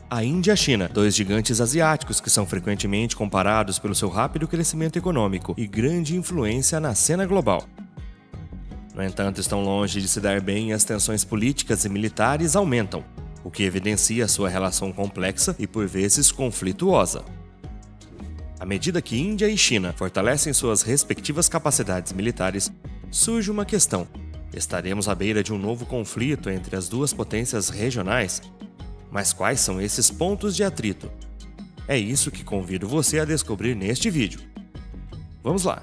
A Índia e a China, dois gigantes asiáticos que são frequentemente comparados pelo seu rápido crescimento econômico e grande influência na cena global. No entanto, estão longe de se dar bem e as tensões políticas e militares aumentam, o que evidencia sua relação complexa e por vezes conflituosa. À medida que Índia e China fortalecem suas respectivas capacidades militares, surge uma questão: estaremos à beira de um novo conflito entre as duas potências regionais? Mas quais são esses pontos de atrito? É isso que convido você a descobrir neste vídeo. Vamos lá!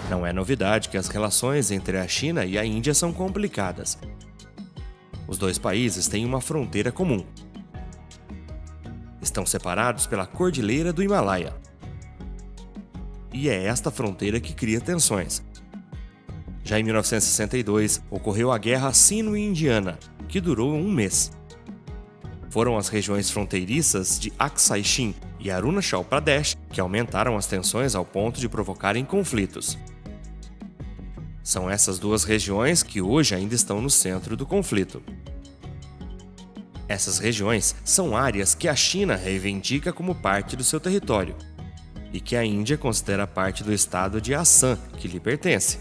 Não é novidade que as relações entre a China e a Índia são complicadas. Os dois países têm uma fronteira comum. Estão separados pela Cordilheira do Himalaia. E é esta fronteira que cria tensões. Já em 1962, ocorreu a Guerra Sino-Indiana, que durou um mês. Foram as regiões fronteiriças de Aksai Chin e Arunachal Pradesh que aumentaram as tensões ao ponto de provocarem conflitos. São essas duas regiões que hoje ainda estão no centro do conflito. Essas regiões são áreas que a China reivindica como parte do seu território e que a Índia considera parte do estado de Assam, que lhe pertence.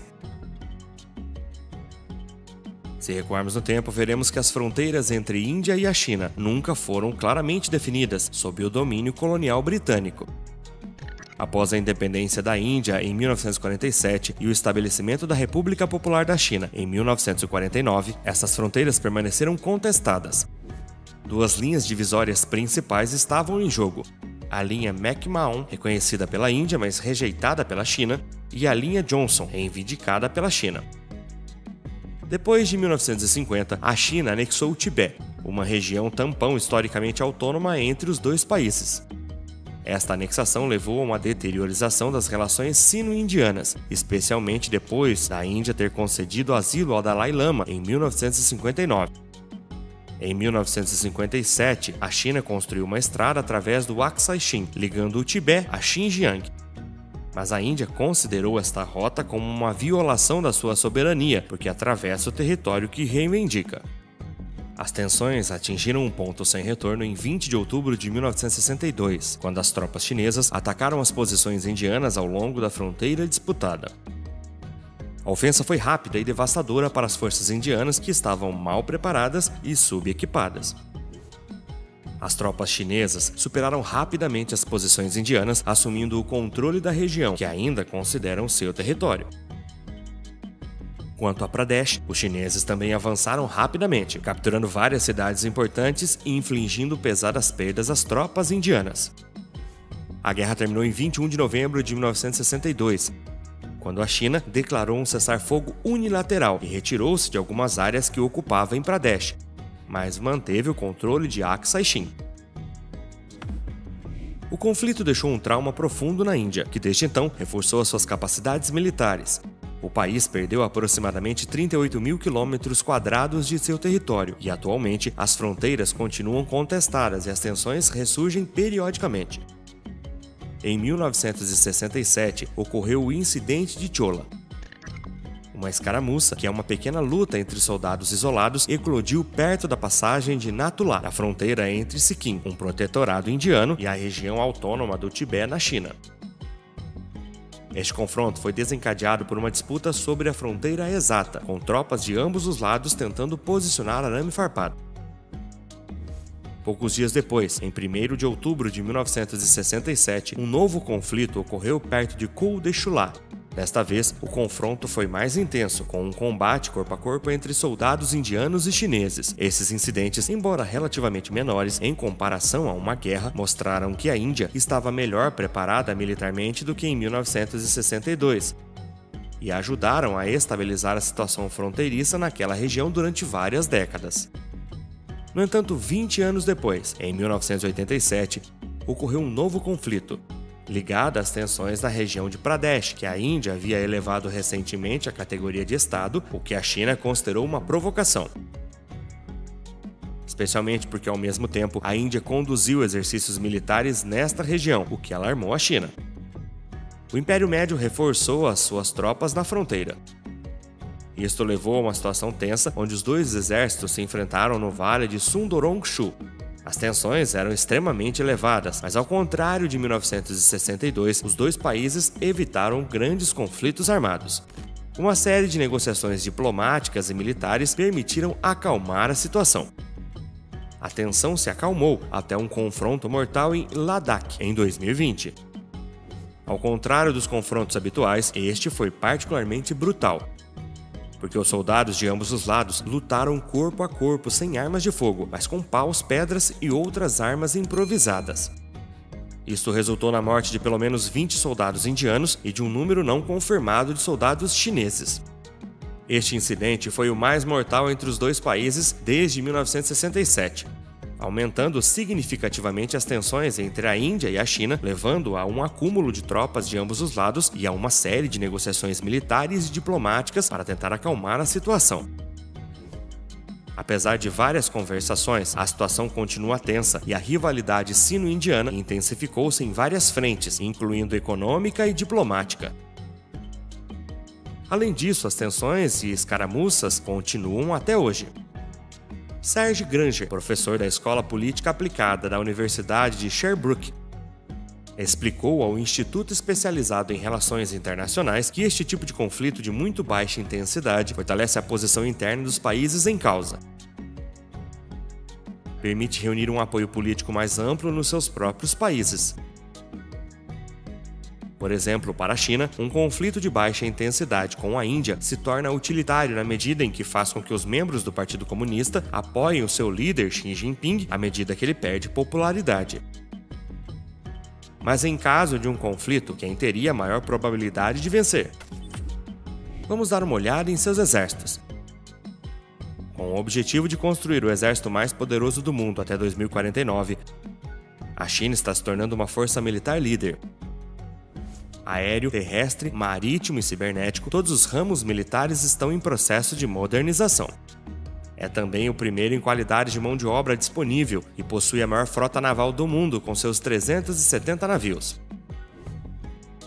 Se recuarmos no tempo, veremos que as fronteiras entre Índia e a China nunca foram claramente definidas sob o domínio colonial britânico. Após a independência da Índia em 1947 e o estabelecimento da República Popular da China em 1949, essas fronteiras permaneceram contestadas. Duas linhas divisórias principais estavam em jogo: a linha McMahon, reconhecida pela Índia, mas rejeitada pela China, e a linha Johnson, reivindicada pela China. Depois de 1950, a China anexou o Tibete, uma região tampão historicamente autônoma entre os dois países. Esta anexação levou a uma deteriorização das relações sino-indianas, especialmente depois da Índia ter concedido asilo ao Dalai Lama em 1959. Em 1957, a China construiu uma estrada através do Aksai Chin, ligando o Tibete a Xinjiang. Mas a Índia considerou esta rota como uma violação da sua soberania, porque atravessa o território que reivindica. As tensões atingiram um ponto sem retorno em 20 de outubro de 1962, quando as tropas chinesas atacaram as posições indianas ao longo da fronteira disputada. A ofensa foi rápida e devastadora para as forças indianas, que estavam mal preparadas e subequipadas. As tropas chinesas superaram rapidamente as posições indianas, assumindo o controle da região, que ainda consideram seu território. Quanto a Pradesh, os chineses também avançaram rapidamente, capturando várias cidades importantes e infligindo pesadas perdas às tropas indianas. A guerra terminou em 21 de novembro de 1962, quando a China declarou um cessar-fogo unilateral e retirou-se de algumas áreas que ocupava em Pradesh, mas manteve o controle de Aksai Chin. O conflito deixou um trauma profundo na Índia, que desde então reforçou as suas capacidades militares. O país perdeu aproximadamente 38 mil quilômetros quadrados de seu território e, atualmente, as fronteiras continuam contestadas e as tensões ressurgem periodicamente. Em 1967, ocorreu o Incidente de Chola. Uma escaramuça, que é uma pequena luta entre soldados isolados, eclodiu perto da passagem de Natulá, na fronteira entre Sikkim, um protetorado indiano, e a região autônoma do Tibete, na China. Este confronto foi desencadeado por uma disputa sobre a fronteira exata, com tropas de ambos os lados tentando posicionar arame farpado. Poucos dias depois, em 1º de outubro de 1967, um novo conflito ocorreu perto de Col de Chulá. Desta vez, o confronto foi mais intenso, com um combate corpo a corpo entre soldados indianos e chineses. Esses incidentes, embora relativamente menores em comparação a uma guerra, mostraram que a Índia estava melhor preparada militarmente do que em 1962 e ajudaram a estabilizar a situação fronteiriça naquela região durante várias décadas. No entanto, 20 anos depois, em 1987, ocorreu um novo conflito, ligado às tensões na região de Pradesh, que a Índia havia elevado recentemente à categoria de Estado, o que a China considerou uma provocação. Especialmente porque, ao mesmo tempo, a Índia conduziu exercícios militares nesta região, o que alarmou a China. O Império Médio reforçou as suas tropas na fronteira. Isto levou a uma situação tensa, onde os dois exércitos se enfrentaram no vale de Sundorong-chu. As tensões eram extremamente elevadas, mas ao contrário de 1962, os dois países evitaram grandes conflitos armados. Uma série de negociações diplomáticas e militares permitiram acalmar a situação. A tensão se acalmou até um confronto mortal em Ladakh, em 2020. Ao contrário dos confrontos habituais, este foi particularmente brutal, porque os soldados de ambos os lados lutaram corpo a corpo sem armas de fogo, mas com paus, pedras e outras armas improvisadas. Isto resultou na morte de pelo menos 20 soldados indianos e de um número não confirmado de soldados chineses. Este incidente foi o mais mortal entre os dois países desde 1967, aumentando significativamente as tensões entre a Índia e a China, levando a um acúmulo de tropas de ambos os lados e a uma série de negociações militares e diplomáticas para tentar acalmar a situação. Apesar de várias conversações, a situação continua tensa e a rivalidade sino-indiana intensificou-se em várias frentes, incluindo econômica e diplomática. Além disso, as tensões e escaramuças continuam até hoje. Serge Granger, professor da Escola Política Aplicada da Universidade de Sherbrooke, explicou ao Instituto Especializado em Relações Internacionais que este tipo de conflito de muito baixa intensidade fortalece a posição interna dos países em causa. Permite reunir um apoio político mais amplo nos seus próprios países. Por exemplo, para a China, um conflito de baixa intensidade com a Índia se torna utilitário na medida em que faz com que os membros do Partido Comunista apoiem o seu líder Xi Jinping à medida que ele perde popularidade. Mas em caso de um conflito, quem teria a maior probabilidade de vencer? Vamos dar uma olhada em seus exércitos. Com o objetivo de construir o exército mais poderoso do mundo até 2049, a China está se tornando uma força militar líder. Aéreo, terrestre, marítimo e cibernético, todos os ramos militares estão em processo de modernização. É também o primeiro em qualidade de mão de obra disponível e possui a maior frota naval do mundo com seus 370 navios.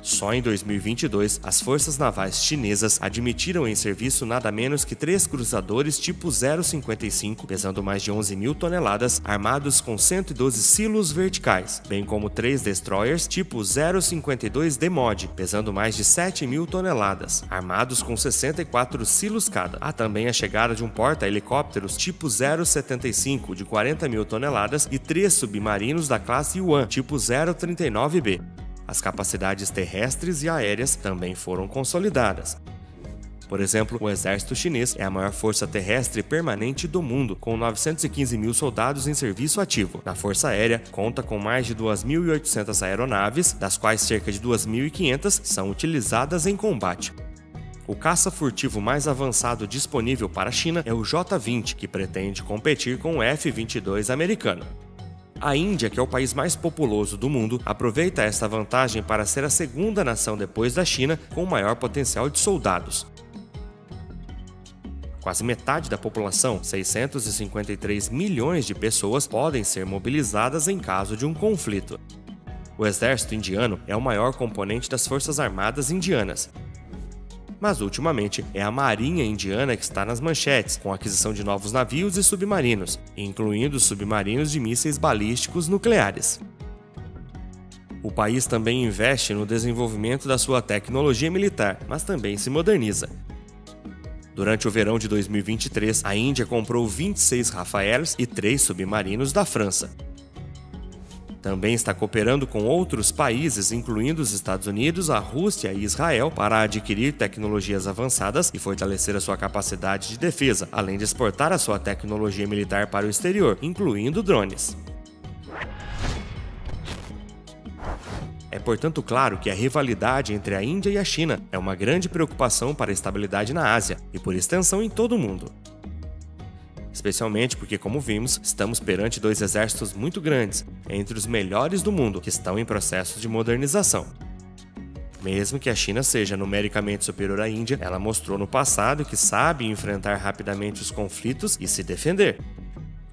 Só em 2022, as forças navais chinesas admitiram em serviço nada menos que 3 cruzadores tipo 055, pesando mais de 11 mil toneladas, armados com 112 silos verticais, bem como 3 destroyers tipo 052D Mod, pesando mais de 7 mil toneladas, armados com 64 silos cada. Há também a chegada de um porta-helicópteros tipo 075, de 40 mil toneladas, e 3 submarinos da classe Yuan, tipo 039B. As capacidades terrestres e aéreas também foram consolidadas. Por exemplo, o exército chinês é a maior força terrestre permanente do mundo, com 915 mil soldados em serviço ativo. Na Força Aérea, conta com mais de 2.800 aeronaves, das quais cerca de 2.500 são utilizadas em combate. O caça furtivo mais avançado disponível para a China é o J-20, que pretende competir com o F-22 americano. A Índia, que é o país mais populoso do mundo, aproveita esta vantagem para ser a segunda nação depois da China com o maior potencial de soldados. Quase metade da população, 653 milhões de pessoas, podem ser mobilizadas em caso de um conflito. O exército indiano é o maior componente das Forças Armadas indianas. Mas ultimamente é a Marinha Indiana que está nas manchetes, com a aquisição de novos navios e submarinos, incluindo submarinos de mísseis balísticos nucleares. O país também investe no desenvolvimento da sua tecnologia militar, mas também se moderniza. Durante o verão de 2023, a Índia comprou 26 Rafaels e 3 submarinos da França. Também está cooperando com outros países, incluindo os Estados Unidos, a Rússia e Israel, para adquirir tecnologias avançadas e fortalecer a sua capacidade de defesa, além de exportar a sua tecnologia militar para o exterior, incluindo drones. É, portanto, claro que a rivalidade entre a Índia e a China é uma grande preocupação para a estabilidade na Ásia e, por extensão, em todo o mundo. Especialmente porque, como vimos, estamos perante 2 exércitos muito grandes, entre os melhores do mundo, que estão em processo de modernização. Mesmo que a China seja numericamente superior à Índia, ela mostrou no passado que sabe enfrentar rapidamente os conflitos e se defender.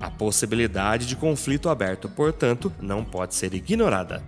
A possibilidade de conflito aberto, portanto, não pode ser ignorada.